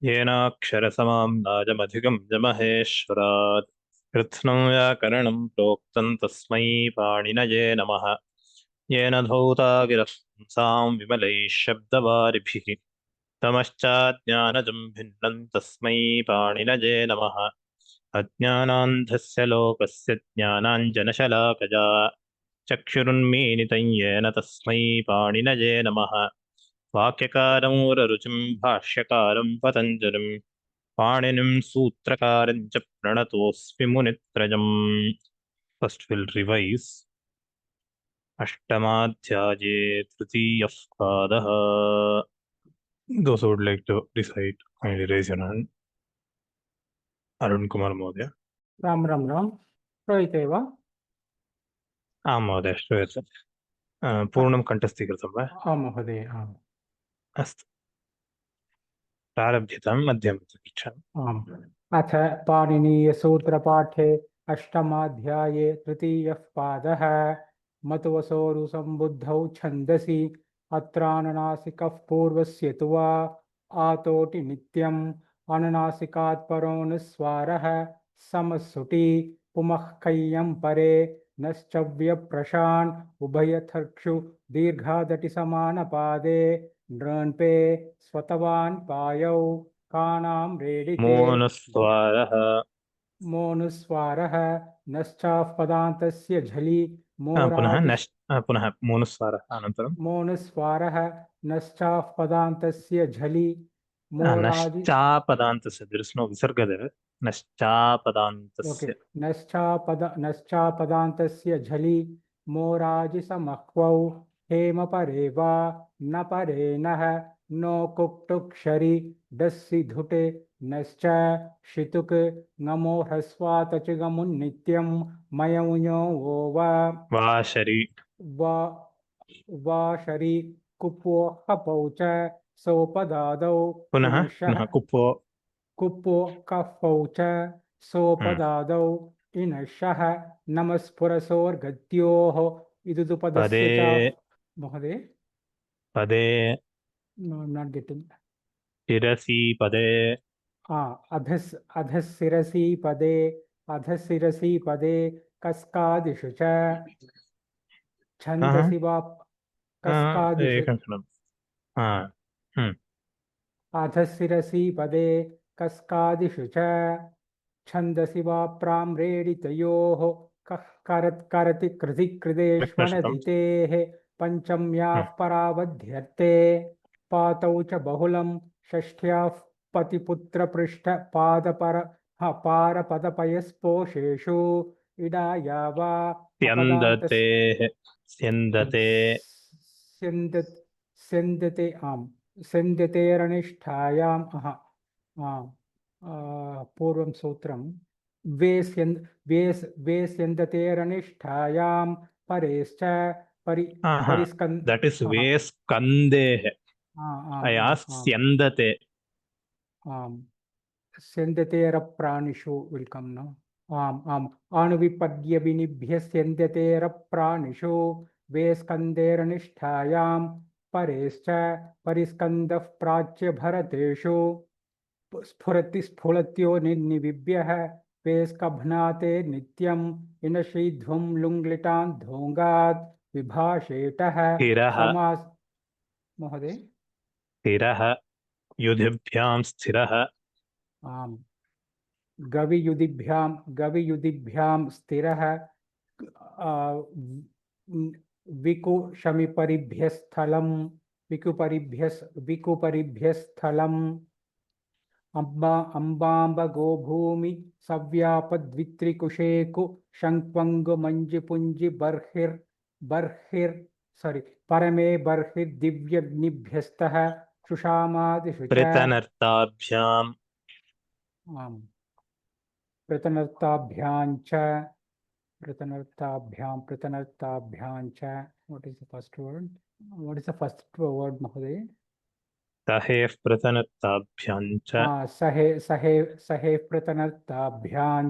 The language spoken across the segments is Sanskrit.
येनाक्षरसमां नाजमधिगम्य महेश्वरात् कृत्स्नं व्याकरणं प्रोक्तं तस्मै पाणिनये नमः। येन धौता गिरः पुंसां विमलैः शब्दवारिभिः तमश्चाज्ञानजं भिन्नं तस्मै पाणिनये नमः। अज्ञानान्धस्य लोकस्य ज्ञानाञ्जनशलाकया चक्षुरुन्मीलितं येन तस्मै पाणिनये नमः। वाक्यकारं वररुचिं भाष्यकारं पतञ्जलिं पाणिनिं सूत्रकारं च प्रणतोऽस्मि मुनित्रयम्। First will रिवैज। अष्टमाध्याये तृतीयः पादः। Those who would like to recite, kindly raise your hand. Arun Kumar Mohdaya. Ram Ram Ram श्रूयते वा? आं महोदय श्रूयते। पूर्णं कण्ठस्थीकृतं वा? आं महोदय आम्। अस्तु, प्रारभ्यतां मध्यं पृच्छामि। आम्। अथ पाणिनीयसूत्रपाठे अष्टमाध्याये तृतीयः पादः। मतवसोरुसम्बुद्धौ छन्दसि अत्रानुनासिकः पूर्वस्य तु वा आतोटि नित्यम् अनुनासिकात् परोऽनुस्वारः समसुटि पुमः कैयं परे नश्चव्यप्रशान् उभयथर्क्षु दीर्घादटि समानपादे नृण्पे स्वतवान् पायौ कानां रेडिते मोनुस्वारः मोनुस्वारः नश्चाः पदान्तस्य झलि पुनः मोरादि पुनः मोनुस्वारः अनन्तरं मोनुस्वारः नश्चाः पदान्तस्य झलि मोरादि नश्चापदान्तस्य, there is no visarga there. Okay नश्चापदान्तस्य नश्चापदान्तस्य झलि मोराजिसमह्वौ हेम परे वा न परे नः नो कुक्टुक्षरि डस्सि धुटे नश्च शितुक् नमो ह्रस्वात च गमुन्नित्यं मयमुञो वो वाशरि वा शरि कुपो हपौ च सोपदादौ पुनः इनशः कुप्पो कुप्पो कफौ च सोपदादौ इनशः नमस्फुरसोर्गत्योः पदे इदुपदस्य च महोदय पदे नाट् गेटिङ्ग् शिरसि पदे अधशिरसि पदे कस्कादिषु च छन्दसि वा कस्कादिषु एकं क्षणम्। अधशिरसि पदे कस्कादिषु च छन्दसि वा प्राम्रेडितयोः कः करति कृति प्रश्नम्। कृदेष्वनदितेः पञ्चम्याः परावध्यर्थे पातौ च बहुलं षष्ठ्याः पतिपुत्रपृष्ठ पारपदपयस्पोषेषु इडाया वा स्यन्दते आम् स्यन्दतेरनिष्ठायाम् पूर्वं सूत्रं वेस्यन्दतेरनिष्ठायां परेश्च that is वेस्कन्देः अया स्यन्दते स्यन्दतेरप्राणिषु विल्कम् न आम् अणुविपद्य विनिभ्य स्यन्दतेरप्राणिषु वेस्कन्देरनिष्ठायां परेश्च परिस्कन्दः प्राच्य भरतेषु स्फुरति स्फुलत्यो निर्निविभ्यः वेस्कभ्नाते नित्यम् इनशीध्वं लुङ्लिटान् धोङ्गात् विभाषेटः समास महोदय स्थिरः युधिभ्यां स्थिरः आम् गवियुधिभ्यां स्थिरः विकुपरिभ्यस्थलम् अम्बाम्ब सव्यापद्वित्रिकुशेकु शङ्क्वङ्गुमञ्जिपुञ्जि परमे बर्हिर्दिव्यग्निभ्यस्तः सुषामादिषु च पृतनर्ताभ्याम् पृतनर्ताभ्यां च what is the first word महोदय सहेः पृतनर्ताभ्यां च सहे पृतनर्ताभ्यां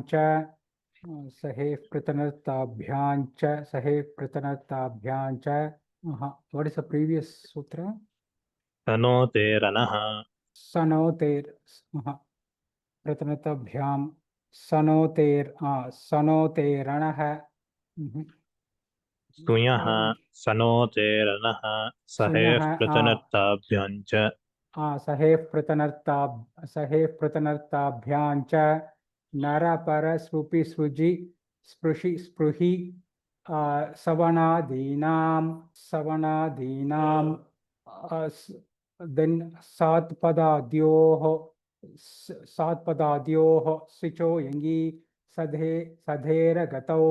च what is the previous sutra तनोते रनः सनोतेर प्रथमताभ्यां सनोतेरणः स्तुयः सनोतेरणः सुयः सहेः प्रतनर्ताभ्यां च सहेः प्रतनर्ताभ्यां च नरपरस्पृशि स्पृहि सवनादीनां then सात्पदाद्योः सिचो यङि सधेरगतौ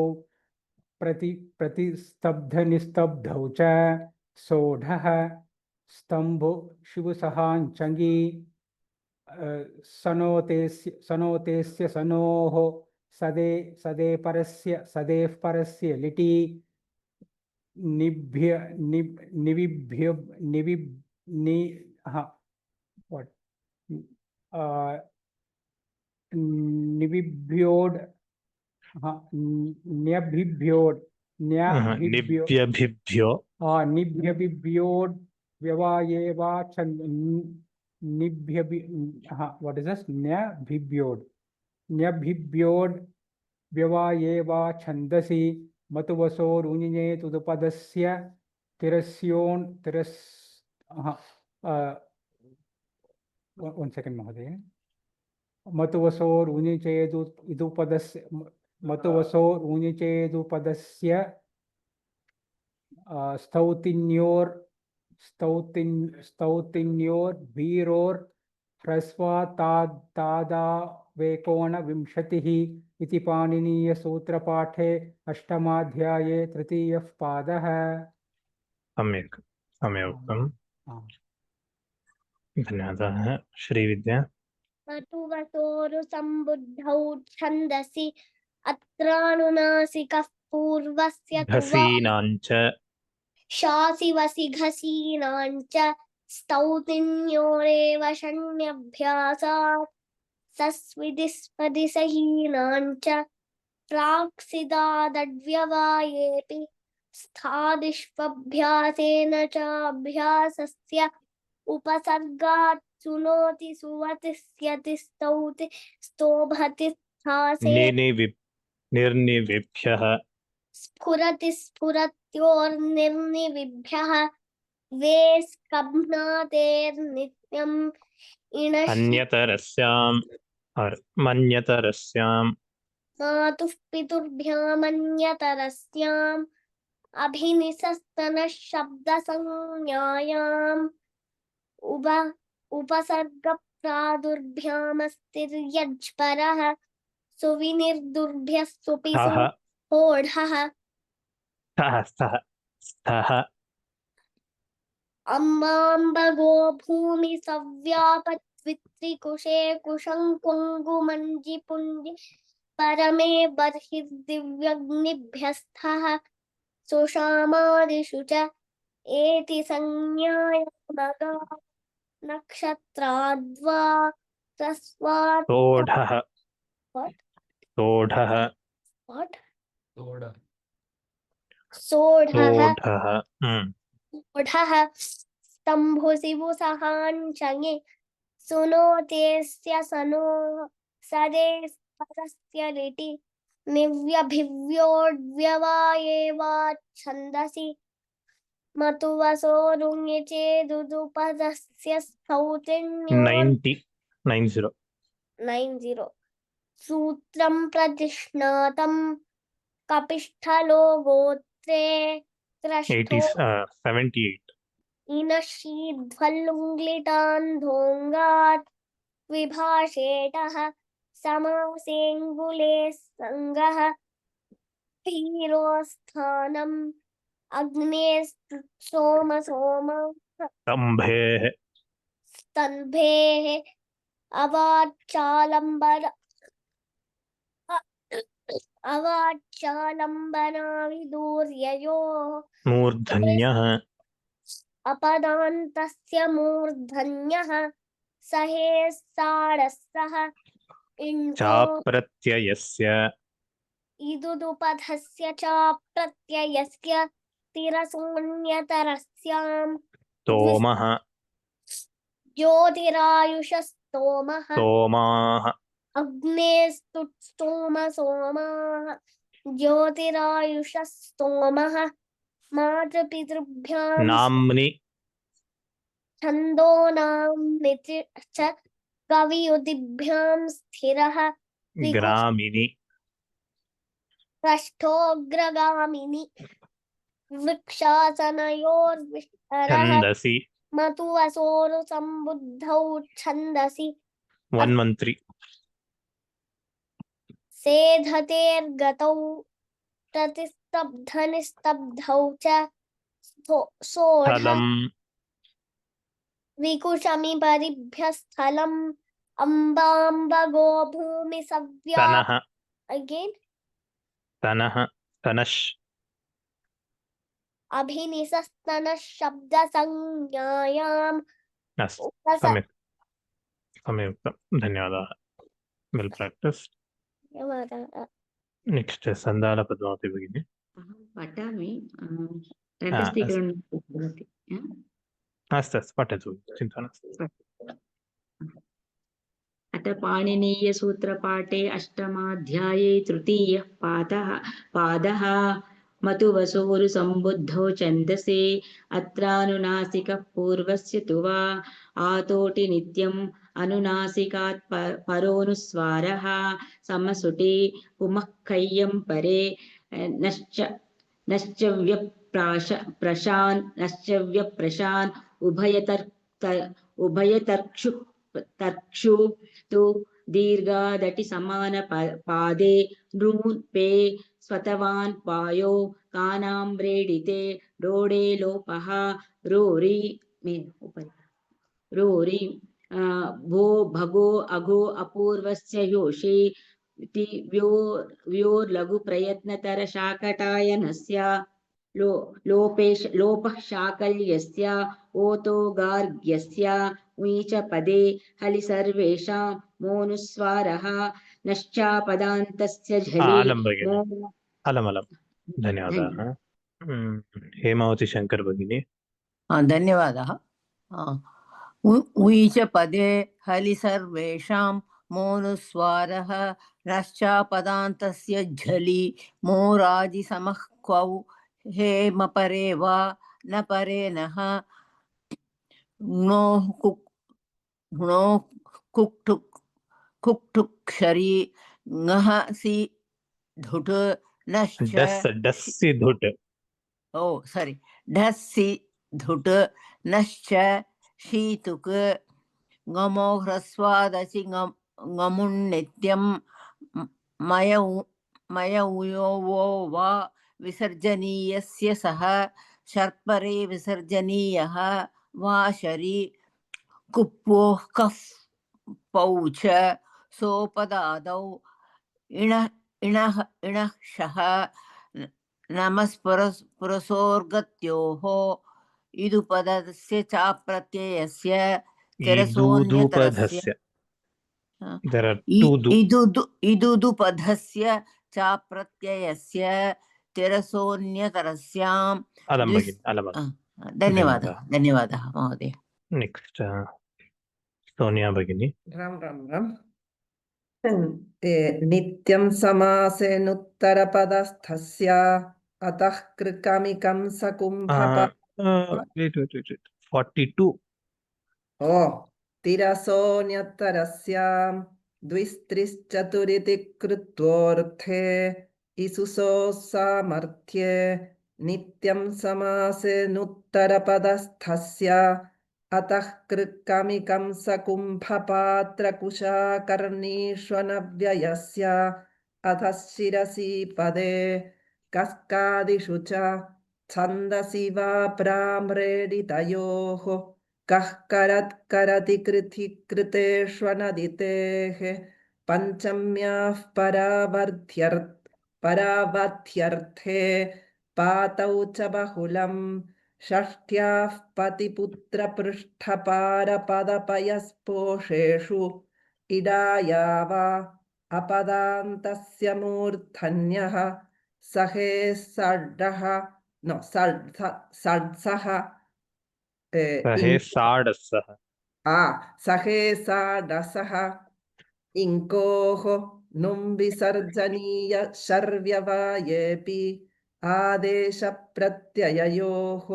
प्रतिस्तब्धनिस्तब्धौ च सोढः स्तम्भो शिवसहाञ्चङि सनोतेस्य सनोः सदेः परस्य लिटि what निबिभ्योड न्यभिभ्योड निभ्यभिभ्यो निभ्यभिभ्योड व्यवायेवा what is this न्यभिभ्योड व्यवायेवा छन्दसि मतुवसोरुञिञे तुदुपदस्य तिरस्योन् one second महोदय मतुवसोरुञिचेदुपदस्य स्तौतिन्योर् ह्रस्वातादावेकोनविंशतिः इति पाणिनीयसूत्रपाठे अष्टमाध्याये तृतीयः पादः। सम्यक् उक्तम्। धन्यवादः। श्रीविद्या। मतुवसोरुसम्बुद्धौ छन्दसि अत्रानुनासिकः पूर्वस्य घसीनाञ्च शासिवसि घसीनाञ्च स्तौतिन्योरेव षण्यभ्यासात् सस्विदिस्पदि सहीनाञ्च प्राक्सिदादड्व्यवायेऽपि स्थादिष्वभ्यासेन च अभ्यासस्य उपसर्गात् सुनोति सुवतिष्यति स्तौति स्तोभति स्थासे निर्निविभ्यः स्फुरति स्फुरत्योर्निर्निविभ्यः वेस्कभ्नातेर्नित्यम् मन्यतरस्याम् मातुः पितुर्भ्यामन्यतरस्याम् अभिनिसस्तनः शब्दसंज्ञायाम् उपसर्गप्रादुर्भ्यामस्तिर्यज्परः सुविनिर्दुर्भ्यः सुपि सोढः स्थः अम्बाम्बगो भूमि सव्यापद्वित्रिकुशे कुशङ्कुङ्गुमञ्जिपुञ्जि परमे बर्हिर्दिव्यग्निभ्यस्थः सुषामादिषु च एति संज्ञायामगा नक्षत्राद्वा ह्रस्वात् सोढः स्तम्भुसिबुसहाञ्चङि सुनोतेस्य सनो सदेस्परस्य लिटि निव्यभिव्योड्व्यवायेवाच्छन्दसि मतुवसोरुञ्चेदुपदस्य स्तौतिन्योर् 90 सूत्रं प्रतिष्णातं कपिष्ठलो गोत्रे 78 इनश्रीध्वल्लुङ्लिटान् धोङ्गात् विभाषेटः समासेऽङ्गुले सङ्गः धीरोस्थानम् स्तम्भेः अवाच्चालम्बनाविदूर्ययोः मूर्धन्यः अपदान्तस्य मूर्धन्यः सहेस्साडसः चाप्रत्ययस्य इदुदुपधस्य चाप्रत्ययस्य तिरसोऽन्यतरस्याम् तोमः ज्योतिरायुषस्तोमः सोमाः अग्नेस्तुस्तोमसोमाः ज्योतिरायुषस्तोमः मातृपितृभ्यां नाम्नि छन्दोनाम्नि च कवियुतिभ्यां स्थिरः ग्रामिणि पृष्ठोऽग्रगामिनि वृक्षासनयोर्विष्टरः छन्दसि मतुवसोरुसम्बुद्धौ छन्दसि वन्मन्त्री सेधतेर्गतौ प्रतिस्तब्धनिस्तब्धौ च सोढ स्थलं विकुशमि परिभ्य स्थलम् अम्बाम्बगो भूमि सव्या तनः अगेन तनः तनश् अभिनिसस्तनः शब्द संज्ञायाम् अस्तु सम्यक् सम्यक् उक्तं धन्यवादाः वेल् प्राक्टिस् नेक्स्ट् सन्दालपद्मावती भगिनी अहं पठामि अस्तु कण्ठस्थीकरणं भवति अस्तु पठतु चिन्ता नास्ति अथ पाणिनीयसूत्रपाठे अष्टमाध्याये तृतीयः पादः मतुवसोरुसम्बुद्धौ छन्दसि अत्रानुनासिकः पूर्वस्य तु वा आतोटि नित्यम् अनुनासिकात् परोनुस्वारः समसुटि पुमः कय्यं परे नश्च व्यप्रशान् उभयतर्क्षु तु दीर्घादटि समान पादे नृन् पे स्वतवान् पायो कानाम्रेडिते रोडे लोपः रोरि भो भगो अगो अपूर्वस्य योषि व्योर्लघु प्रयत्नतर शाकटायनस्य लोपः शाकल्यस्य ओतो गार्ग्यस्य ऊच पदे हलि सर्वेषां मोनुस्वारः नश्चापदान्तस्य झलि अलं भगिनी अलम् धन्यवादाः हेमावती शङ्कर भगिनी धन्यवादः ऊच पदे हलि सर्वेषां मोनुस्वारः नश्चापदान्तस्य झलि मोराजिसमः क्वौ हेमपरे वा न परे नः कुक्टुक्षरी ङहसि धुट् नश्च डस्सि धुट् सॉरी ढस्सि धुट् नश्च शीतुक् ङमो ह्रस्वादसि ङमुन्नित्यं मयऊयो वो वा विसर्जनीयस्य सः शर्परे विसर्जनीयः वा शरी कुप्वोः कफ् पौच सोपदादौ इणः शः नमस्पुरसोर्गत्योः इदुपदस्य चाप्रत्ययस्य तिरसोऽन्यतरस्य There are two इदुदुपधस्य चाप्रत्ययस्य तिरसोऽन्यतरस्यां धन्यवादः महोदय नेक्स्ट सोनिया भगिनी राम राम राम नित्यं समासेनुत्तरपदस्थस्य अतः कृकमिकं wait 42 तिरसोऽन्यतरस्यां द्विस्त्रिश्चतुरिति कृत्वोऽर्थे इसुसोः सामर्थ्ये नित्यं समासेनुत्तरपदस्थस्य अतः कृकमिकं सकुम्भपात्रकुशाकर्णीष्वनव्ययस्य अतः शिरसि पदे कस्कादिषु च छन्दसि वा प्राम्रेडितयोः कः करति कृति कृतेष्वनदितेः पञ्चम्याः परावर्थ्यर्थे पातौ च बहुलम् षष्ठ्याः पतिपुत्रपृष्ठपारपदपयस्पोषेषु इडायावा अपदान्तस्य मूर्धन्यः सहे षड्सः सहे साडसः सहेसाडसः इङ्कोः नुं विसर्जनीय शर्व्यवायेऽपि आदेशप्रत्यययोः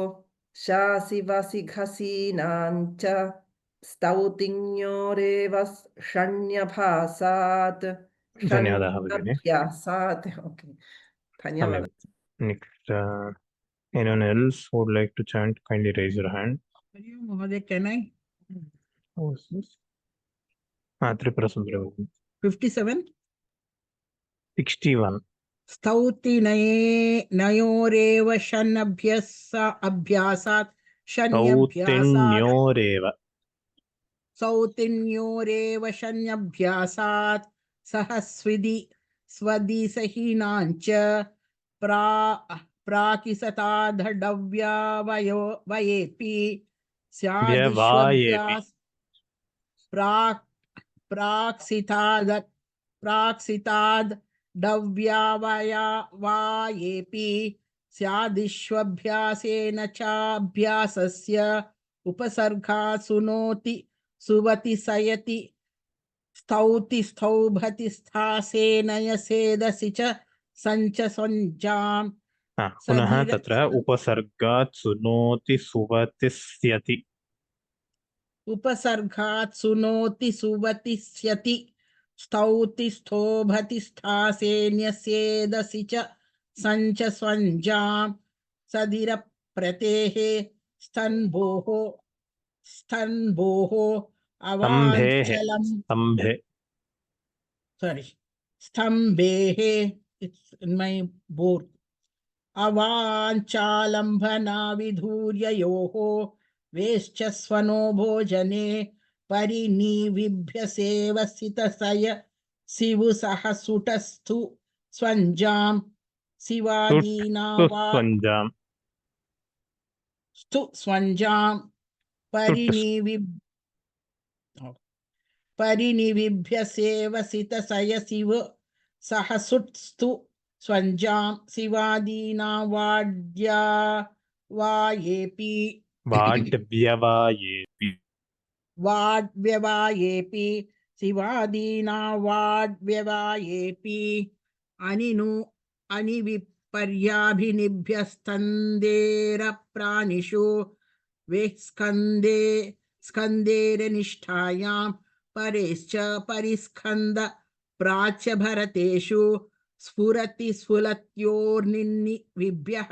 शासि वसि घसीनाञ्च स्तौतिन्योरेव षण्यभासात् धन्यवादः भगिनी। षण्यभ्यासात् ओके धन्यवादः Next, anyone else who would like to chant, kindly raise your hand. Mahoday, can I? Who is this? Tripura Sundari Bhagini. 57. 61. स्तौति नयोरेव अभ्यासात् Sauthinyoreva. सौतिन्योरेव शन्यभ्यासात् सहस्विधि स्वदिसहीनाञ्च प्राकिसताधडव्यावयेऽपि स्यादिष्वभ्यास प्राक्सितादव्यावयवायेऽपि स्यादिष्वभ्यासेन चाभ्यासस्य उपसर्गा सुनोति सुवति सयति स्तौति स्तौभति स्थासेनयसेदसि च सञ्च संजाम् पुनः तत्र उपसर्गात् सुनोति सुवतिष्यति. उपसर्गात् सुनोति सुवति स्यति स्तौति स्तोभति स्थासेन्यस्येदसि च सञ्च स्वञ्जाम् सदिरप्रतेः स्तन्भोः अवाञ्चलम् स्तम्भेः it's in my board अवाञ्चालम्भनाविधूर्ययोः वेश्च स्वनो भोजने परिनिविभ्यसेवसितसय शिवु सह सुटस्थु स्वञ्जाम् शिवादीनावास्तु स्वञ्जाम् परिनिविभ्यसेवसितसय शिव सह सुटस्थु स्वञ्जाम् शिवादीना वाड्व्यवायेऽपि शिवादीना वाड्व्यवायेऽपि अनिविपर्याभिनिभ्यस्तन्देरप्राणिषु स्कन्देरनिष्ठायां परेश्च परिस्कन्द प्राच्य भरतेषु स्फुरति स्फुलत्योर्निविभ्यः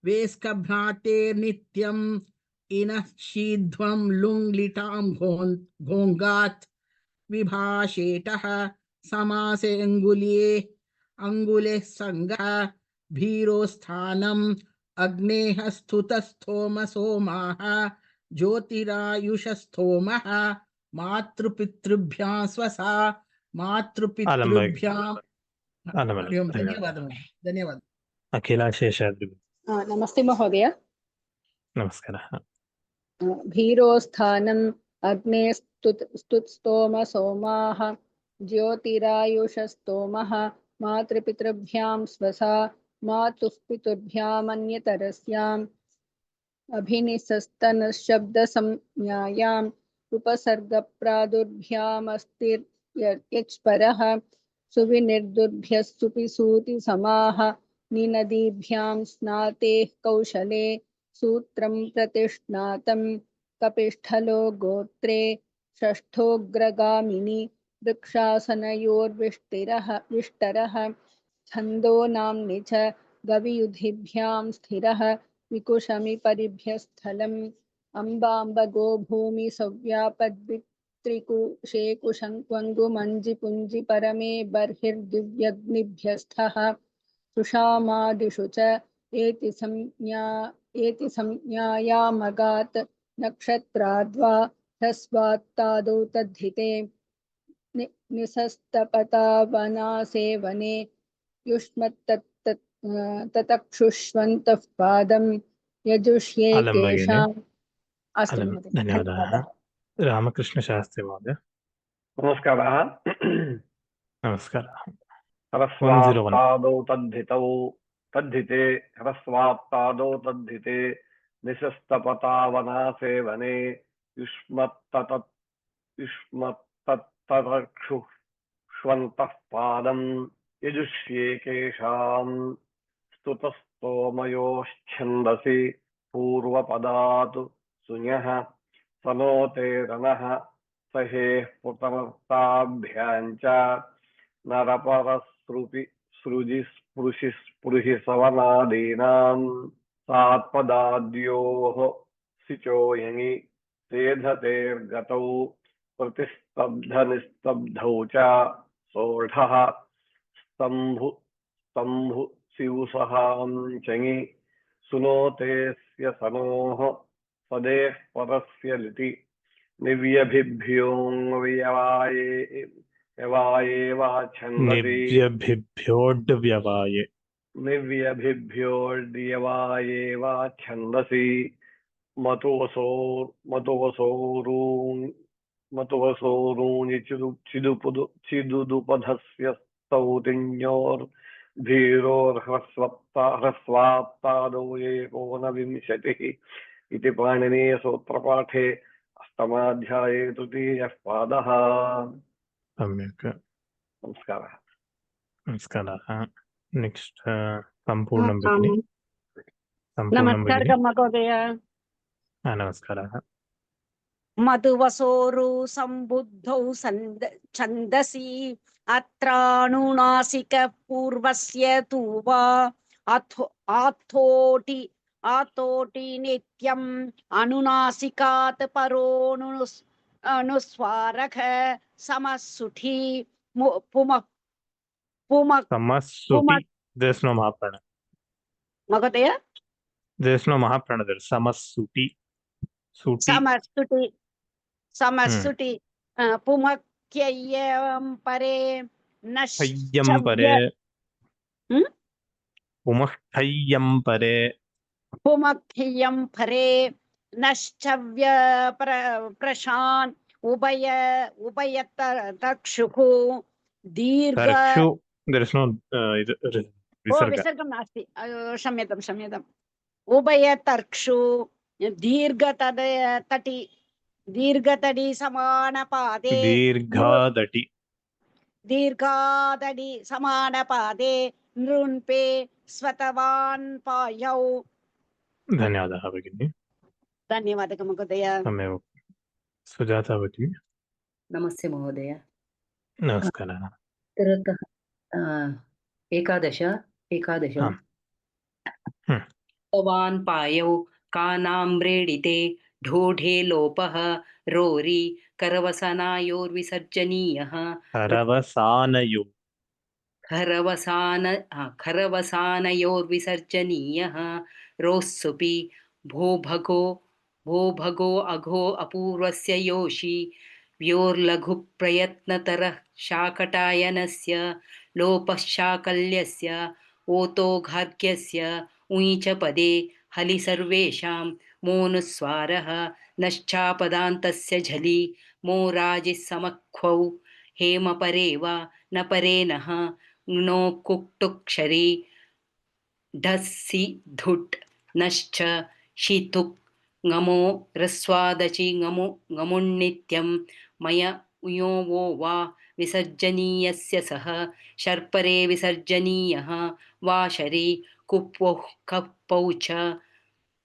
वेस्कभ्रातेर्नित्यम् इनः शीध्वं लुङ्लिटां घोङ्गात् विभाषेटः समासे अंगुले संगः भीरोस्थानम् अग्नेः स्तुतस्थोमसोमाः ज्योतिरायुषस्थोमः मातृपितृभ्यां स्वसा मातृपितृभ्यां धन्यवाद अखिलाशेषाद्रि। नमस्ते महोदय। नमस्कारः। भीरोस्थानम् अग्ने स्तुतस्तोम सोमाः ज्योतिरायुषस्तोमः मातृपितृभ्यां स्वसा मातुः पितुर्भ्यामन्यतरस्याम् अभिनिसस्तनशब्दसंज्ञायाम् उपसर्गप्रादुर्भ्यामस्तिर्यच्परः सुविनिर्दुर्भ्यः सुपिसूति समाः निनदीभ्यां स्नातेः कौशले सूत्रं प्रतिष्णातं कपिष्ठलो गोत्रे षष्ठोऽग्रगामिनि वृक्षासनयोर्विष्टरः छन्दो नाम्नि च गवियुधिभ्यां स्थिरः विकुशमि परिभ्यस्थलम् अम्बाम्बगो भूमि सव्यापद्वित्रिकुशे कुशङ्क्वङ्गुमञ्जिपुञ्जि परमे बर्हिर्दिव्यग्निभ्यस्थः सुषामादिषु च एति संज्ञायामगात् नक्षत्राद्वा ह्रस्वात्तादौ तद्धिते निसस्तपतावनासेवने युष्मत्ततक्षुष्वन्तः पादं यजुष्ये केषाम्। अस्तु महोदय, धन्यवादः। रामकृष्ण शास्त्री महोदय। नमस्कारः। नमस्कारः। ह्रस्वात्तादौ तद्धिते ह्रस्वात्तादौ तद्धिते निशस्तपतावनासेवने युष्मत्ततक्षुष्वन्तः पादं यजुष्येकेषां स्तुतस्तोमयोश्छन्दसि पूर्वपदातु सुन्यः सनोते रनः सहेः पुतर्ताभ्यां च नरपरसृपि सृजि स्पृशि स्पृशि सवनादीनां सात्पदाद्योः सिचो यङि सेधतेर्गतौ प्रतिस्तब्धनिस्तब्धौ च सोढः स्तम्भु स्तम्भु शिवसहां चङि सुनोतेस्य सनोः सदेः परस्य लिटि निव्यभिभ्योऽव्यवाये यवाये वा छन्दसि निव्यभिभ्योऽड्व्यवाये निव्यभिभ्योऽड्यवाये वा छन्दसि मतुवसोरूनि चिदुदुपधस्य स्तौतिन्योर्धीरोर्ह्रस्वाप्तादौ एकोनविंशतिः इति पाणिनीयसूत्रपाठे अष्टमाध्याये तृतीयः पादः। सम्यक् नमस्कारः। नमस्कारः। नेक्स्ट् सम्पूर्णं भगिनि। नमस्कारः महोदय। नमस्कारः। मधुवसोरु सम्बुद्धौ छन्दसि अत्रानुनासिक पूर्वस्य तु वा आथोटि नित्यम् अनुनासिकात् परोनुस्वारः समसुठी समसुटी there is no mahaprana. महोदय There is no mahaprana there. Samasuti. समसुटी पुमक्ययं परे नश्चव्य परे पुमक्थय्यं परे नश्चव्य प्रशान् उभयतक्षुः दीर्घ there is no विसर्गं नास्ति क्षम्यताम् उभयतर्क्षु दीर्घतडि समानपादे दीर्घादडि समानपादे नृन्पे स्वतवान् पायौ। धन्यवादः भगिनि। धन्यवादः महोदय। सम्यक्। सुजातावती। नमस्ते महोदय। नमस्कारः। एकादश तवान् पायौ कानाम्रेडिते ढोढे लोपः रोरि करवसनायोर्विसर्जनीयः खरवसानयोर्विसर्जनीयः रोस्सुपि भो भगो अघो अपूर्वस्य योषि व्योर्लघुप्रयत्नतरः शाकटायनस्य लोपशाकल्यस्य ओतोघार्घ्यस्य उञ्च पदे हलि सर्वेषां मोनुस्वारः नश्चापदान्तस्य झलि मोराजिसमख्वौ हेमपरे वा न परे नः नो कुक्टुक्षरी ढस्सि धुट् नश्च शीतुक् ngamo रस्वादचि ngमुन्नित्यं मय उयो वो वा विसर्जनीयस्य सह शर्परे विसर्जनीयः वाशरी कुप्वोः कप्पौ च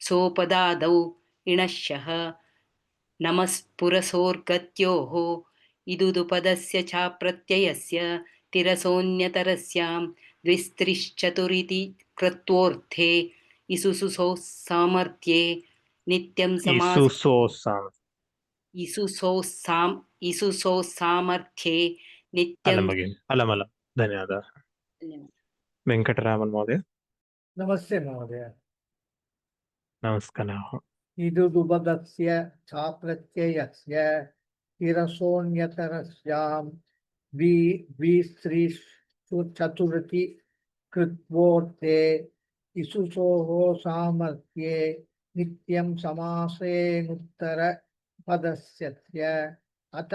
सोपदादौ इणश्यः नमस्पुरसोर्गत्योः इदुदुपदस्य च प्रत्ययस्य तिरसोऽन्यतरस्यां द्विस्त्रिश्चतुरिति कृत्वोऽर्थे इसुसुसौ सामर्थ्ये नित्यं इसुसौ सामर्थ्ये नित्यं अलम् धन्यवादः। वेंकटरामन् महोदय। नमस्ते महोदय। नमस्कारः। इदुदुपदस्य चाप्रत्ययस्य तिरसोऽन्यतरस्यां द्विस्त्रिश्चतुरिति कृत्वोऽर्थे इसुसोः सामर्थ्ये नित्यं समासेनुत्तरपदस्य अत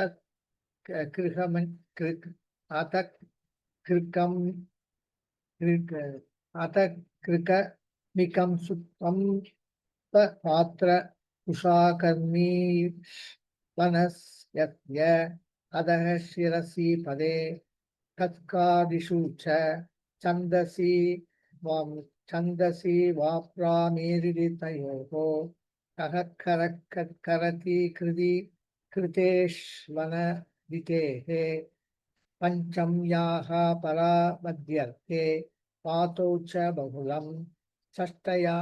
कृकमिकं सुत्वं पात्र उषाकर्मी वनस्यत्य अधः शिरसि पदे तत्कादिषु च छन्दसि छन्दसि वाप्रामेरितयोः कः करति कृति कृतेष्वनदितेः पञ्चम्याः परा मध्यर्थे पातौ च बहुलं षष्ठया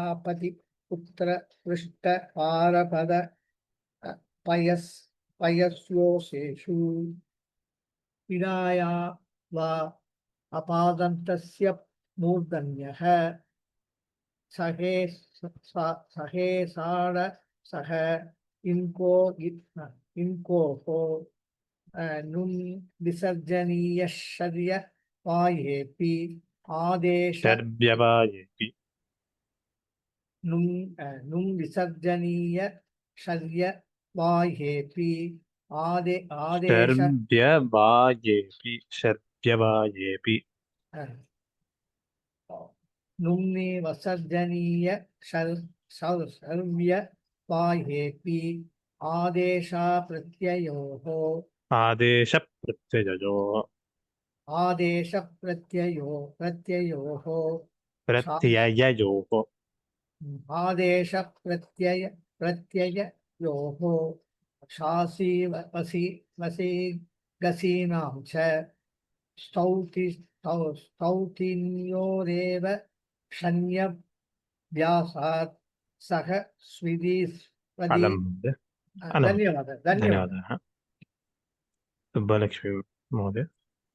पुत्र पृष्ठ पारपद पयस्योशेषु पीडाया वा अपादन्तस्य मूर्धन्यः सहेसाड सह इन्कोः नुं विसर्जनीयशर्य वायेऽपि आदेश शर्व्यवायेपि नुं विसर्जनीय शर्य वायेऽपि आदेश शर्व्यवायेपि नुम्नि वसर्जनीय शर्व्य वायेऽपि आदेशा प्रत्ययोः आदेशप्रत्ययोः आदेश प्रत्ययोः शासी वसी गसीनां च स्तौतिन्योरेव शन्यव्यासात् सह स्विदिस्वदि धन्यवादः धन्यवादः सुब्बलक्ष्मी महोदय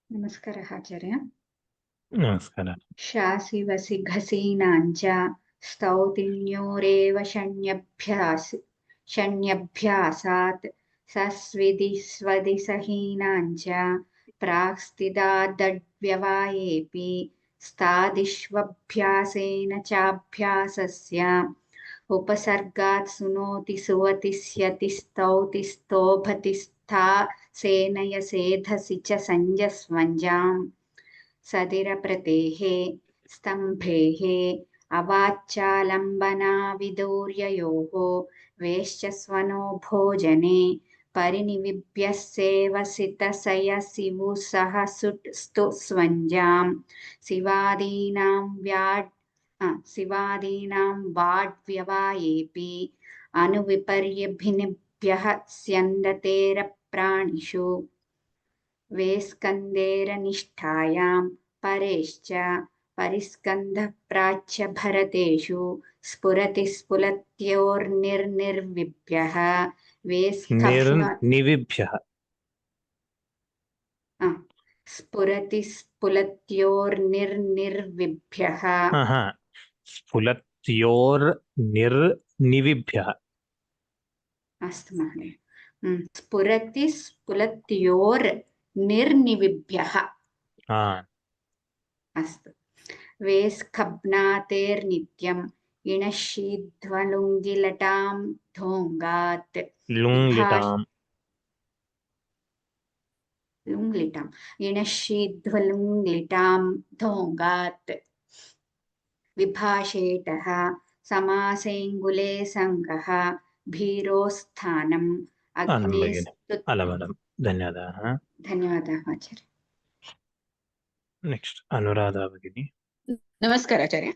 नमस्कारः आचार्य नमस्कारः शासि वसि घसीनाञ्च स्तौतिन्योरेव शण्यभ्यासात् सस्विदिस्वदि सहीनाञ्च प्राक्स्थितादड्व्यवायेऽपि स्तादिष्वभ्यासेन चाभ्यासस्य उपसर्गात् सुनोति सुवतिष्यति स्तौति स्तोभति स्था सेनय सेधसि च संजस्वञ्जाम् सदिरप्रतेः स्तम्भेः अवाच्चालम्बना विदूर्ययोः वेश्चस्वनो भोजने परिनिविभ्यस्सेवसितसयसिवु सह स्तु स्वञ्जाम् शिवादीनां वाड्व्यवायेऽपि अनुविपर्यभिनिभ्यः स्यन्दतेरप्राणिषु वेस्कन्देरनिष्ठायां परेश्च परिस्कन्धः प्राच्य भरतेषु स्फुरति स्फुलत्योर्निर्निर्विभ्यः निविभ्यः स्फुरति स्फुलत्योर्निर्निर्विभ्यः स्फुलत्योर्निर्निविभ्यः अस्तु महोदय स्फुरति स्फुलत्योर्निर्निविभ्यः अस्तु वेस्खब्नातेर्नित्यम् इणशीध्वलुङ्गिलटां धोङ्गात् लुङ्लिटाम् इणशीध्वलुङ्लिटां धोङ्गात् विभाषेटः समासेङ्गुले सङ्गः भीरोस्थानम् धन्यवादः आचार्य नेक्स्ट अनुराधा भगिनी नमस्कार आचार्य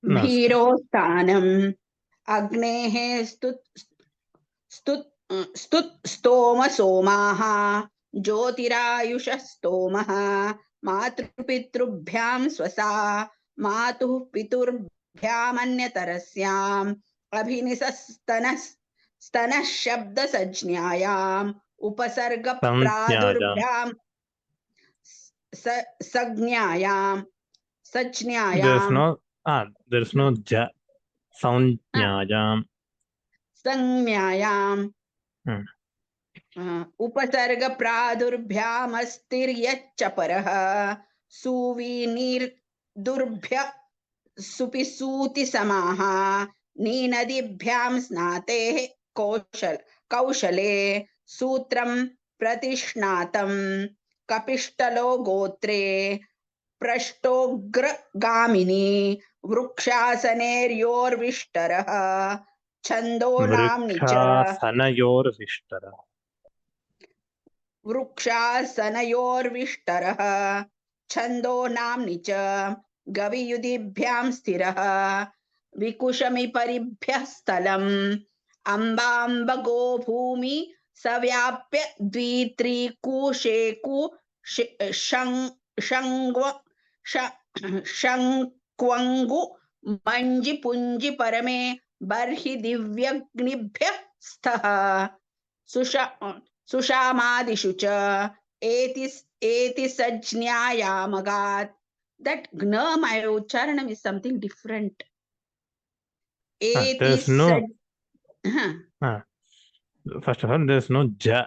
भीरोस्थानम् अग्नेः स्तोम सोमाः ज्योतिरायुषः स्तोमः मातृपितृभ्यां स्वसा मातुः पितुर्भ्यामन्यतरस्याम् स्तनः शब्दसज्ञायाम् उपसर्ग प्रादुर्भ्यां सज्ञायाम् there's no संज्ञायाम् उपसर्ग प्रादुर्भ्यामस्तिर्यच्च परः सुविनिर्दुर्भ्य सुपिसूति समाः नीनदिभ्यां स्नातेः कौशले सूत्रं प्रतिष्णातं कपिष्टलो गोत्रे पृष्ठोग्रगामिनी वृक्षासनेर्योर्विष्टरः छन्दो नाम्नि च वृक्षासनयोर्विष्टरः वृक्षासनयोर्विष्टरः छन्दो नाम्नि च गवियुधिभ्यां स्थिरः विकुशमिपरिभ्यः स्थलम् अम्बाम्बगो भूमि सव्याप्य द्वित्रिकुशेकु शङ्क्वङ्गु मञ्जि पुञ्जि परमे बर्हि दिव्यग्निभ्यः स्तः सुषामादिषु च एति सज्ञायामगात्. That gna, my ucharanam is something different. there's no first of all there's no ja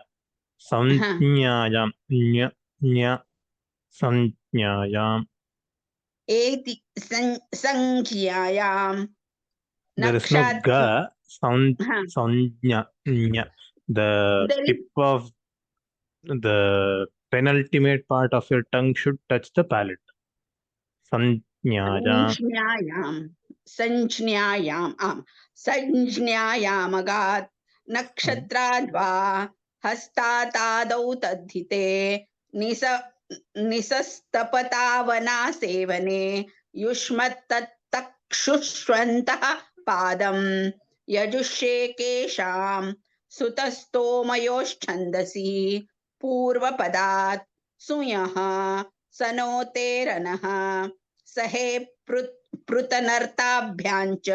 sanjnayam nya sanjnayam. Eti sanjnayam. There is no ga sanjnya nya. The tip of the penultimate part of your tongue should touch the palate. संज्ञायामगात् नक्षत्राद्वा हस्तातादौ तद्धिते निसस्तपतावना सेवने युष्मत्तक्षुष्वन्तः पादं यजुषे केशां सुतस्तोमयोश्छन्दसि पूर्वपदात् सुयः सनोतेरनः सहे पृतनर्ताभ्याञ्च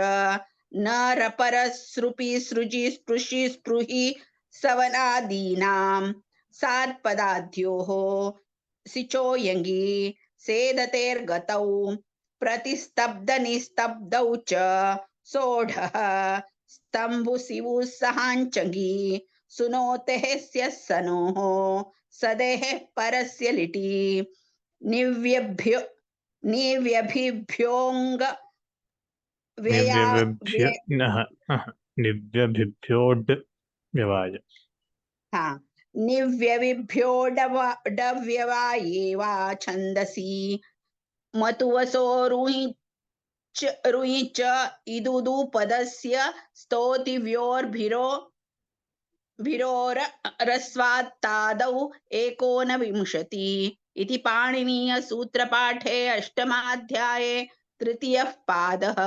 न रपरसृपि सृजि स्पृशि स्पृहि सवनादीनां सात्पदाद्योः सिचो यङि सेदतेर्गतौ प्रतिस्तब्धनिस्तब्धौ च सोढः स्तम्भुसिवुः सहाञ्चङि सुनोतेः स्यः सनोः सदेः परस्य लिटि निव्यभिभ्योऽङ्ग निव्यभिभ्योड् व्यवाय निव्यभिभ्योडव्यवाये वा छन्दसि मतुवसो रुहि च इदुदुपदस्य स्तोतिव्योर्भिरोरस्वात्तादौ एकोनविंशति इति पाणिनीयसूत्रपाठे अष्टमाध्याये तृतीयः पादः.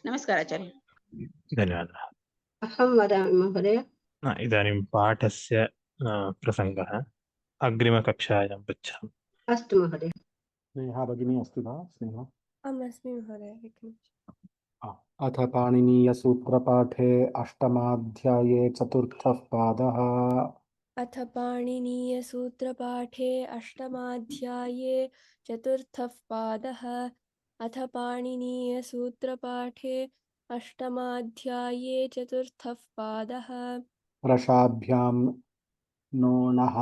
नमस्कार आचार्य. धन्यवादः. अहं वदामि महोदय. इदानीं पाठस्य प्रसङ्गः अग्रिमकक्षायां पृच्छामि. अस्तु महोदय. स्नेहा भगिनी अस्ति वा? स्नेहा अस्मि महोदय. अथ पाणिनीयसूत्रपाठे अष्टमाध्याये चतुर्थः पादः. अथ पाणिनीयसूत्रपाठे अष्टमाध्याये चतुर्थः पादः. अथ पाणिनीयसूत्रपाठे अष्टमाध्याये चतुर्थः पादः. रसाभ्यां नोणः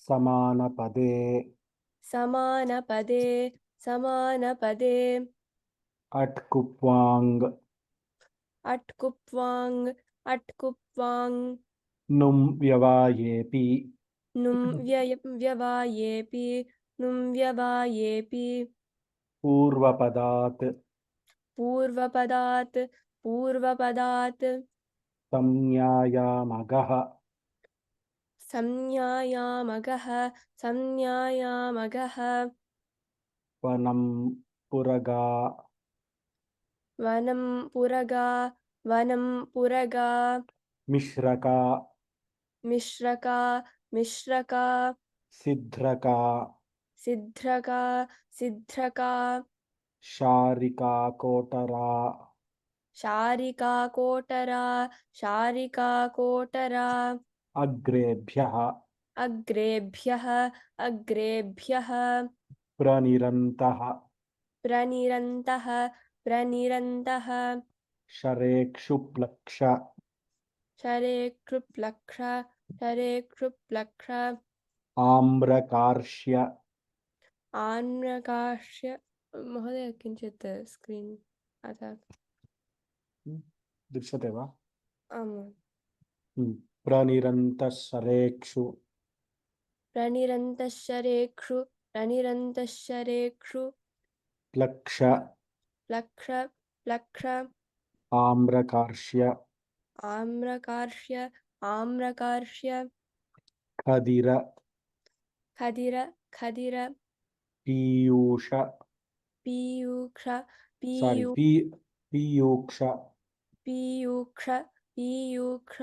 समानपदे अट्कुप्वाङ् नुं व्यवायेपि पूर्वपदात् संज्ञायामगः वनं पुरगा मिश्रका सिद्ध्रका शारिका कोटरा अग्रेभ्यः प्रणिरन्तः शरेक्षुप्लक्ष आम्रकार्ष्य महोदय किञ्चित् स्क्रीन् दृश्यते वा? आम्. प्रणिरन्तः शरेक्षु प्रणिरन्तश्शरेक्षु प्लक्ष प्लक्ष आम्रकार्ष्य आम्रकार्ष्य खदिर खदिर पीयूष पीयूष पीयूष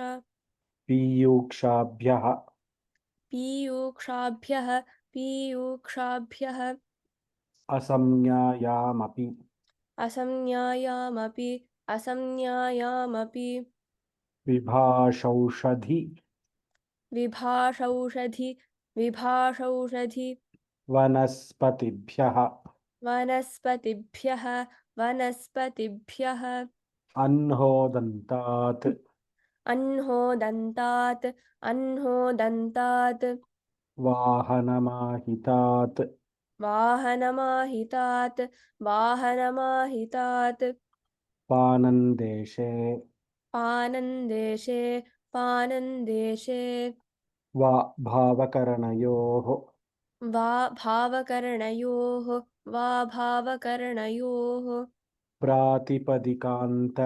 पीयूक्षाभ्यः पीयूक्षाभ्यः असंज्ञायामपि असंज्ञायामपि विभाषौषधि विभाषौषधि वनस्पतिभ्यः वनस्पतिभ्यः अह्नोदन्तात् अह्नोदन्तात् वाहनमाहितात् वाहनमाहितात् पानन्देशे पानन्देशे वा भावकरणयोः भावकरणयोः प्रातिपदिकान्त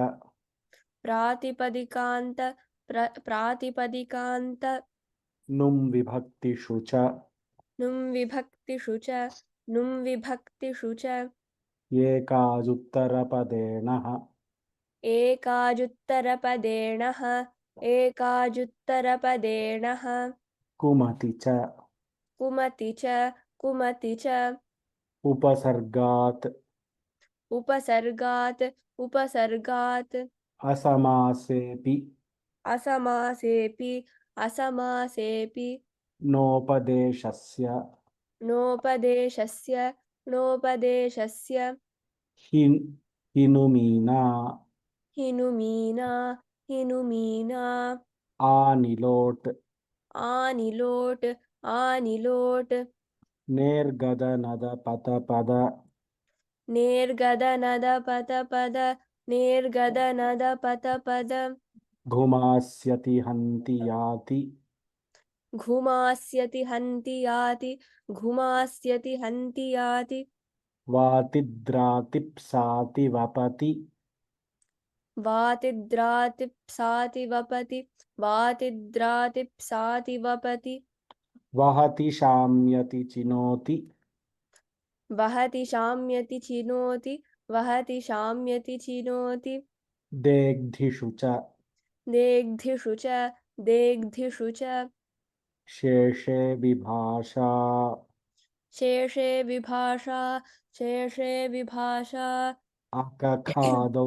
प्रातिपदिकान्त नुम् विभक्तिषु च नुम् विभक्तिषु च एकाजुत्तरपदेणः कुमति च उपसर्गात् असमासेऽपि नोपदेशस्य हिनुमीना आनिलोट नेर्गदनदपतपद घुमास्यति हन्ति याति वातिद्रातिप्साति वपति वहति शाम्यति चिनोति देग्धिषु च शेषे विभाषा अकखादौ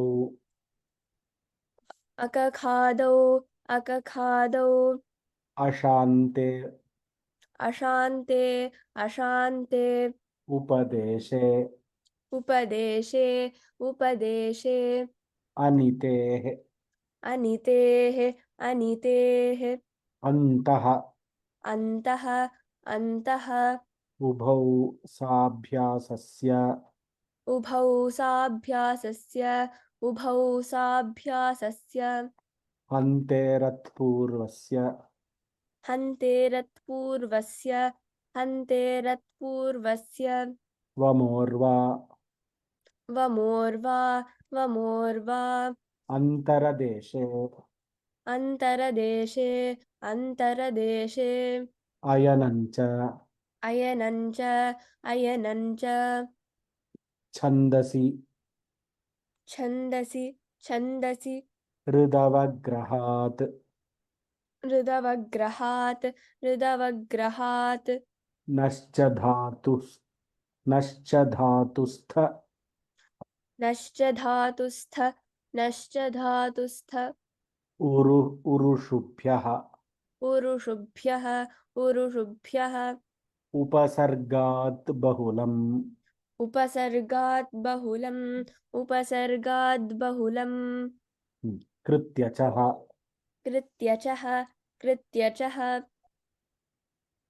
अशान्ते उपदेशे अनितेः अन्तः उभौ साभ्यासस्य हन्तेरत्पूर्वस्य वमोर्वा अन्तरदेशे अयनञ्च छन्दसि ऋदवग्रहात् नश्च धातुस्थ उरुषुभ्यः उपसर्गात् बहुलम् कृत्यचः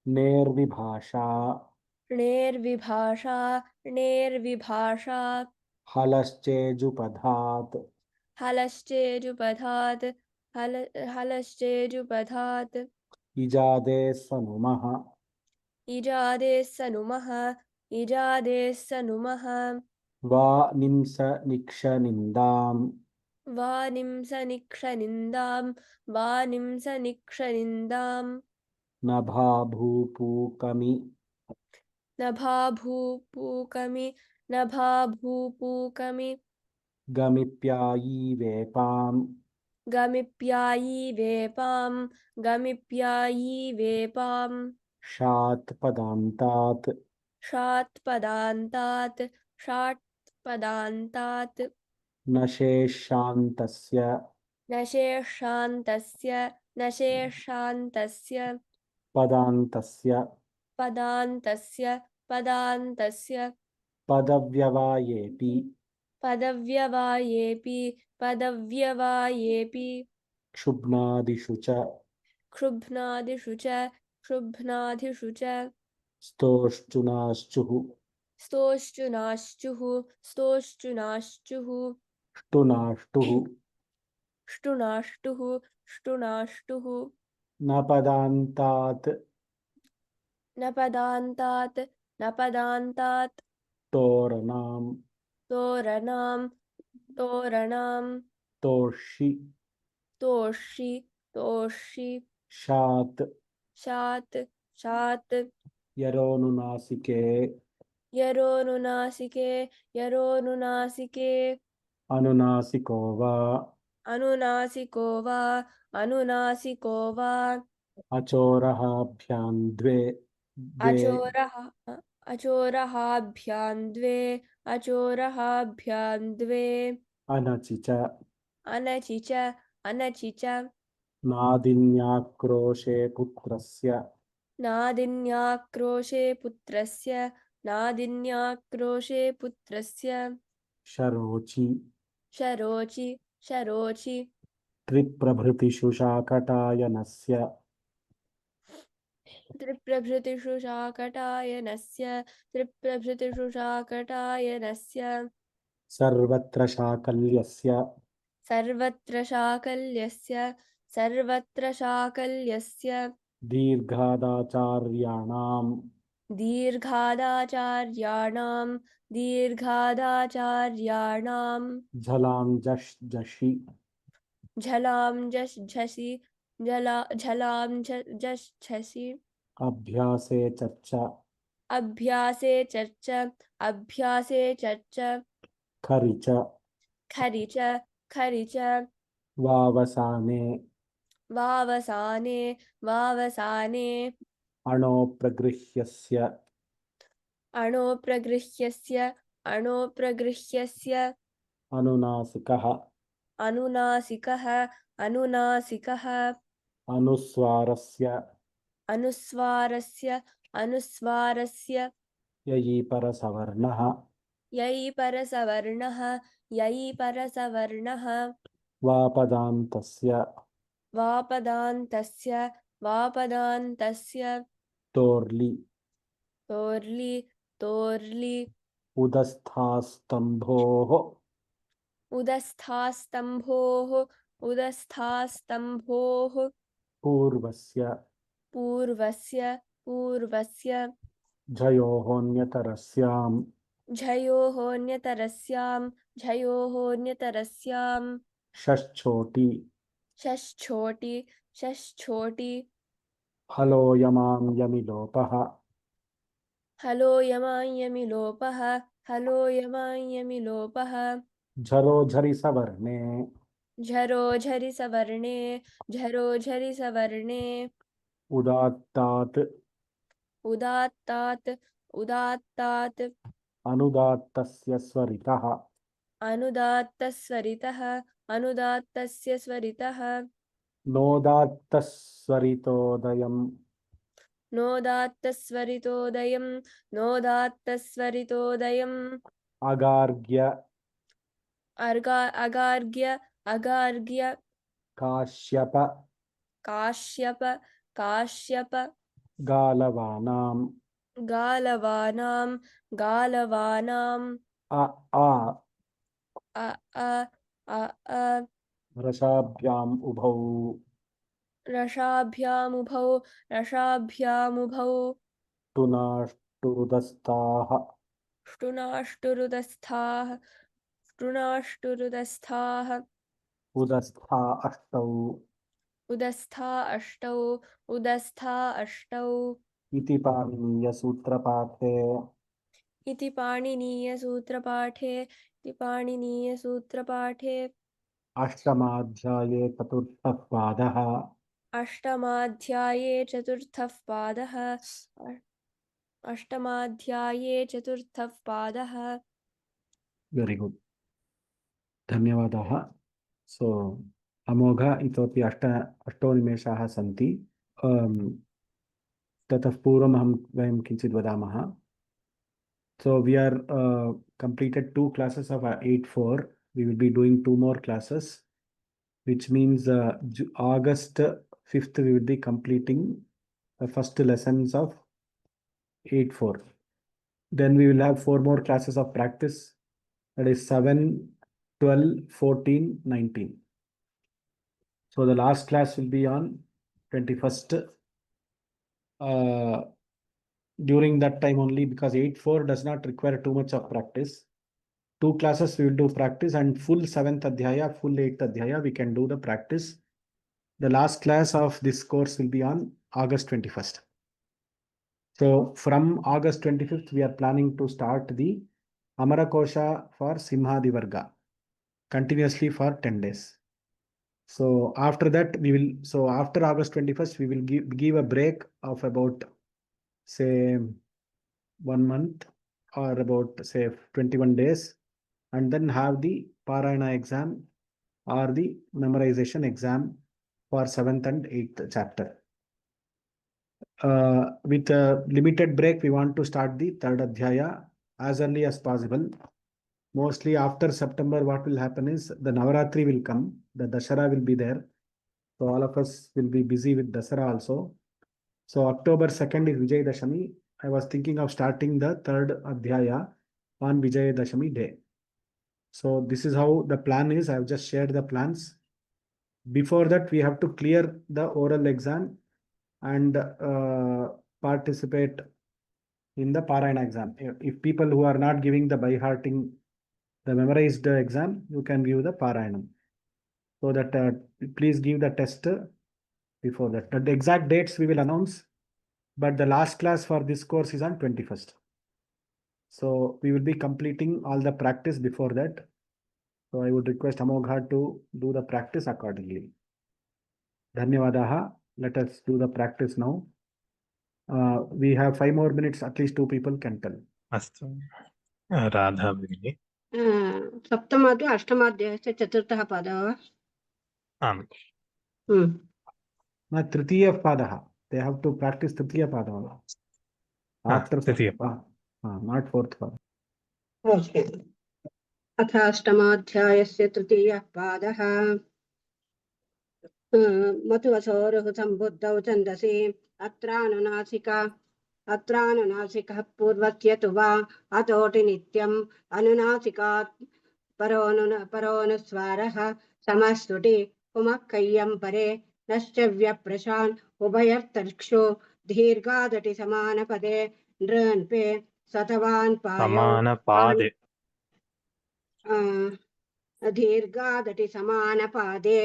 नेर्विभाषा हलश्चेजुपधात् इजादे सनुमः इजादे सनुमः इजादे सनुमः वा निंस निक्षनिन्दाम् वानिंसनिक्षनिन्दां वानिंसनिक्षनिन्दां नभाभूपूकमि नभाभूपूकमि नभाभूपूकमि गमिप्यायीवेपाम् गमिप्यायीवेपां गमिप्यायीवेपां शात्पदान्तात् षात्पदान्तात् षाट्पदान्तात् न शेषान्तस्य न शेषान्तस्य न शेषान्तस्य पदान्तस्य पदान्तस्य पदान्तस्य पदव्यवायेऽपि पदव्यवायेऽपि पदव्यवायेऽपि क्षुब्नादिषु च क्षुब्नादिषु च क्षुब्नादिषु च स्तोष्टुनाश्चुः स्तोश्चुनाश्चुः स्तोश्चुनाश्चुः ष्टुनाष्टुः ष्टुनाष्टुः ष्टुनाष्टुः न पदान्तात् न पदान्तात् न पदान्तात् तोरणाम् तोरणां तोरणां तोषि तोषि तोषि शात् शात् शात् यरोनुनासिके यरोनुनासिके यरोनुनासिके अनुनासिको वा अनुनासिको वा अनुनासिको वा अचोरहाभ्यां द्वे अचोरः अचोरहाभ्यां द्वे अचोरहाभ्यां द्वे अनचि च अनचि च अनचि च नादिन्याक्रोशे पुत्रस्य नादिन्याक्रोशे पुत्रस्य नादिन्याक्रोशे पुत्रस्य शरोचि शरोचि शरोचि त्रिप्रभृतिषु शाकटायनस्य त्रिप्रभृतिषु शाकटायनस्य त्रिप्रभृतिषु शाकटायनस्य सर्वत्र शाकल्यस्य सर्वत्र शाकल्यस्य सर्वत्र शाकल्यस्य दीर्घादाचार्याणां दीर्घादाचार्याणां दीर्घादाचार्याणां झलां जषि झलां झषि झलां झषि अभ्यासे चर्चा अभ्यासे चर्च अभ्यासे चर्च खरि च खरि च खरि च वावसाने वावसाने वावसाने अणोप्रगृह्यस्य अणोप्रगृह्यस्य अणोप्रगृह्यस्य अनुनासिकः अनुनासिकः अनुनासिकः अनुस्वारस्य अनुस्वारस्य अनुस्वारस्य ययिपरसवर्णः ययिपरसवर्णः ययिपरसवर्णः वापदान्तस्य वापदान्तस्य वापदान्तस्य तोर्लि तोर्लि तोर्लि उदस्थास्तम्भोः उदस्थास्तम्भोः उदस्थास्तम्भोः पूर्वस्य पूर्वस्य पूर्वस्य झयोः झयोः षष्छोटि षष्छोटि हलोयमां यमिलोपः हलोयमायमिलोपः हलोयमायमिलोपः झरोझरि सवर्णे झरोझरि सवर्णे झरोझरि सवर्णे उदात्तात् उदात्तात् उदात्तात् अनुदात्तस्य स्वरितः अनुदात्तस्वरितः अनुदात्तस्य स्वरितः नोदात्तस्वरितोदयम् नोदात्तस्वरितोदयं नोदात्तस्वरितोदयम् अगार्ग्य अगार्ग्य अगार्ग्य काश्यप काश्यप काश्यप गालवानां गालवानां गालवानां अ आ अ अ अ अ रसाभ्याम् उभौ रसाभ्यामुभौ रसाभ्यामुभौ ष्टुनाष्टुरुदस्ताः ष्टुनाष्टुरुदस्थाः ष्टुनाष्टुरुदस्थाः उदस्था अष्टौ उदस्था अष्टौ उदस्था अष्टौ इति पाणिनीयसूत्रपाठे इति पाणिनीयसूत्रपाठे अष्टमाध्याये चतुर्थः पादः अष्टमाध्याये चतुर्थः पादः अष्टमाध्याये चतुर्थः पादः वेरि गुड धन्यवादाः सो अमोघ इतोपि अष्टौ निमेषाः सन्ति ततः पूर्वम् वयं किञ्चित् वदामः so we are completed 2 classes of 8-4 we will be doing 2 more classes which means August 5th we will be completing the first lessons of 8-4 then we will have 4 more classes of practice that is 7 12 14 19 so the last class will be on 21st during that time only because 8-4 does not require too much of practice 2 classes we will do practice and full 7th adhyaya full 8th adhyaya we can do the practice the last class of this course will be on August 21st so from August 25th we are planning to start the Amarakosha for Simhadi Varga continuously for 10 days so after that we will so after August 21st we will give a break of about say 1 month or about say 21 days and then have the Parayana exam or the memorization exam for 7th and 8th chapter. With a limited break, we want to start the 3rd adhyaya as early as possible. Mostly after September, what will happen is the Navaratri will come, the Dashara will be there. So all of us will be busy with Dasara also. So October 2nd is Vijayadashami. I was thinking of starting the 3rd adhyaya on Vijayadashami day. So this is how the plan is. I have just shared the plans. Before that, we have to clear the oral exam and participate in the Parayana exam. If people who are not giving the by-hearting, the memorized exam, you can give the Parayanam. So that please give the test before that. The exact dates we will announce, but the last class for this course is on 21st. So we will be completing all the practice before that. So I would request Amogha to do the practice accordingly. Dhanyavadaha. Let us do the practice now. We have 5 more minutes. At least 2 people can tell. Astu. Radha Bhagini. सप्तमादि अष्टमाध्यायस्य चतुर्थः पादः वा? आम्. न तृतीयः पादः. They have to practice तृतीय पादः. After तृतीय. Not 4th पादः. Okay. अथ अष्टमाध्यायस्य तृतीयः पादः मधुवसोरुः सम्बुद्धौ छन्दसि अत्रानुनासिकः पूर्वस्य तु वा अतोटि नित्यम् अनुनासिकात् परोनुस्वारः समस्तुटि कुमक्कय्यं परे नश्चव्यप्रशान् उभयर्थर्क्षो दीर्घादटि समानपदे नृन्पे सतवान् समानपादे दीर्घादटि समानपादे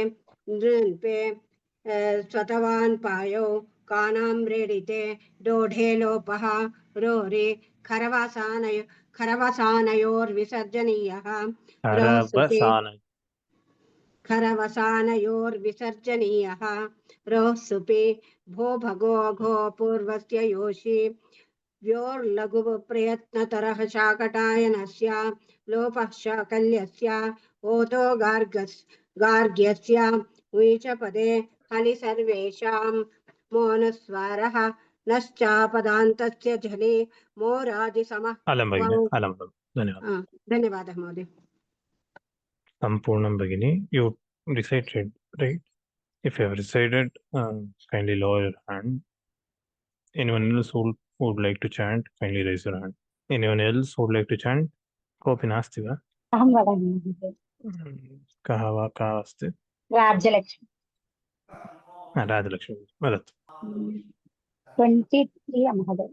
नृन्पे स्वतवान् पायौ कानां रेडिते दोढे लोपः रोरि खरवसानयोर्विसर्जनीयः रोः सुपि भो भगो घो पूर्वस्य योषि व्योर्लघु प्रयत्नतरः शाकटायनस्य लोपः शाकल्यस्य ओतो गार्ग्यस्य वीचपदे हलि सर्वेषां मोनुस्वारः नश्चापदान्तस्य झलि मोरादिसमः धन्यवादः महोदय. Sampurnam Bhagini, you recited, right? If you have recited, kindly lower your hand. Anyone else who would like to chant, kindly raise your hand. Anyone else who would like to chant? Kopi nasti va? अहं वदामि. Kah va ka asti? Rajyalakshmi. Rajalakshmi, वदतु. 23 महोदय.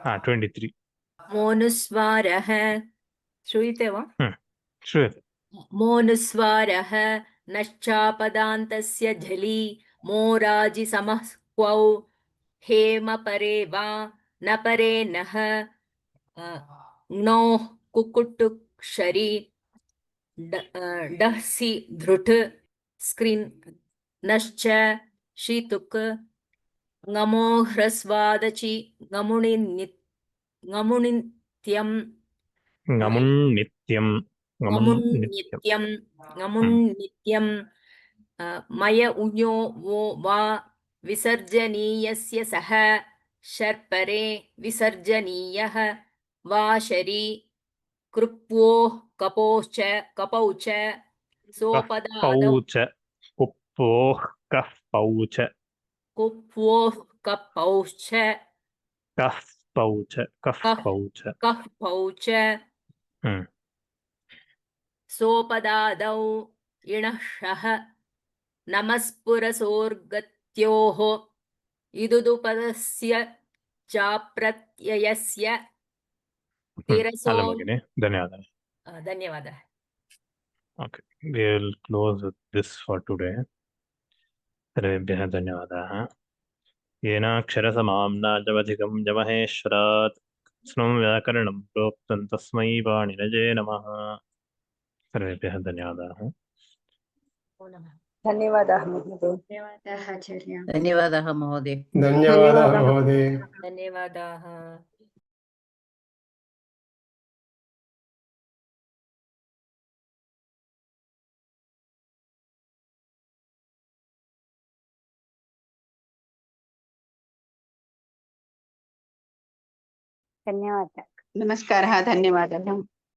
23. मोनुस्वारः श्रूयते वा? श्रूयते. मोनुस्वारः नश्चापदान्तस्य झलि मोराजिसमः क्वौ हेमपरे वा न परे नः णोः कुकुटुक्षरि डहसि धृट् स्क्रीन् नश्च शीतुक् ngamo hrasvadachi ngamunityam ngamunityam maya unyo vo va visarjaniyasya sah sharpare visarjaniyah vashari krupvo kapaucha sopadadau कुप्पोः कः पौच कुप्वोः kapauch कः पौच कः पौच सोपदादौ इणः नमस्पुरसोर्गत्योः इदुदुपदस्य चाप्रत्ययस्य तिरसो धन्यवादः. धन्यवादः. Okay, we'll close with this for today. सर्वेभ्यः धन्यवादाः. येनाक्षरसमाम्ना जवधिकं जमहेश्वरात् स्नुं व्याकरणं प्रोक्तं तस्मै पाणिनये नमः. सर्वेभ्यः धन्यवादाः. धन्यवादाः महोदय. धन्यवादाः आचार्य. धन्यवादाः महोदय. धन्यवादाः महोदय. धन्यवादाः. धन्यवादः. नमस्कारः, धन्यवादः.